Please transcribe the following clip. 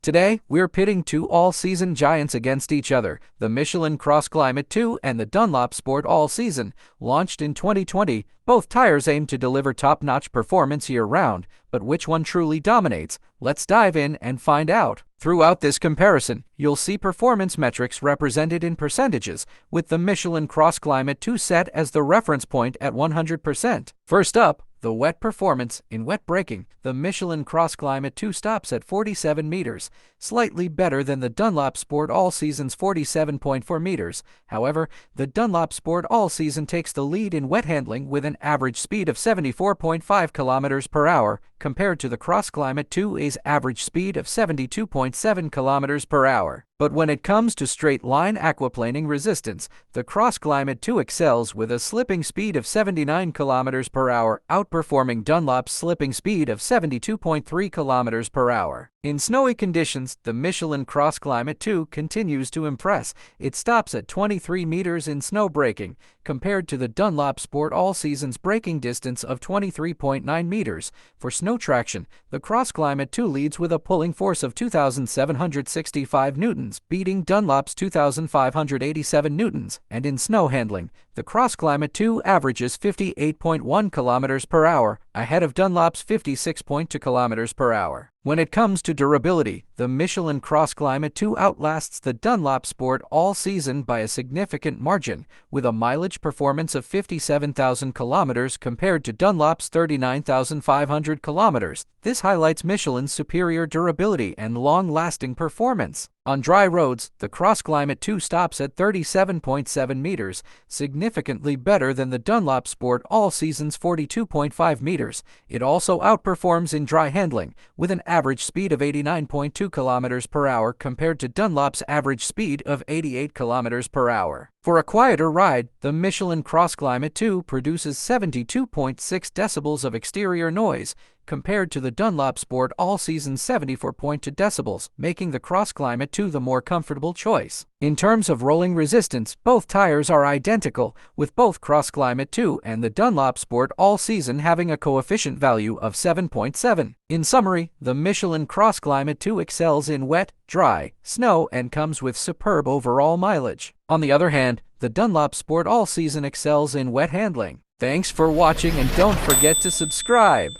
Today, we're pitting two all-season giants against each other, the Michelin CrossClimate 2 and the Dunlop Sport All Season. Launched in 2020, both tires aim to deliver top-notch performance year-round, but which one truly dominates? Let's dive in and find out. Throughout this comparison, you'll see performance metrics represented in percentages, with the Michelin CrossClimate 2 set as the reference point at 100%. First up, the wet performance. In wet braking, the Michelin CrossClimate 2 stops at 47 meters, slightly better than the Dunlop Sport All Season's 47.4 meters. However, the Dunlop Sport All Season takes the lead in wet handling with an average speed of 74.5 kilometers per hour, compared to the CrossClimate 2's average speed of 72.7 kilometers per hour. But when it comes to straight-line aquaplaning resistance, the CrossClimate 2 excels with a slipping speed of 79 kilometers per hour, outperforming Dunlop's slipping speed of 72.3 kilometers per hour. In snowy conditions, the Michelin CrossClimate 2 continues to impress. It stops at 23 meters in snow braking, compared to the Dunlop Sport All Season's braking distance of 23.9 meters. For snow traction, the CrossClimate 2 leads with a pulling force of 2,765 newtons, beating Dunlop's 2,587 newtons, and in snow handling, the CrossClimate 2 averages 58.1 kilometers per hour, ahead of Dunlop's 56.2 kilometers per hour. When it comes to durability, the Michelin CrossClimate 2 outlasts the Dunlop Sport All Season by a significant margin, with a mileage performance of 57,000 kilometers compared to Dunlop's 39,500 kilometers. This highlights Michelin's superior durability and long-lasting performance. On dry roads, the CrossClimate 2 stops at 37.7 meters, significantly better than the Dunlop Sport All Season's 42.5 meters. It also outperforms in dry handling, with an average speed of 89.2 kilometers per hour compared to Dunlop's average speed of 88 kilometers per hour. For a quieter ride, the Michelin CrossClimate 2 produces 72.6 decibels of exterior noise, compared to the Dunlop Sport All Season's 74.2 decibels, making the CrossClimate 2 the more comfortable choice. In terms of rolling resistance, both tires are identical, with both CrossClimate 2 and the Dunlop Sport All Season having a coefficient value of 7.7. In summary, the Michelin CrossClimate 2 excels in wet, dry, snow, and comes with superb overall mileage. On the other hand, the Dunlop Sport All Season excels in wet handling. Thanks for watching, and don't forget to subscribe.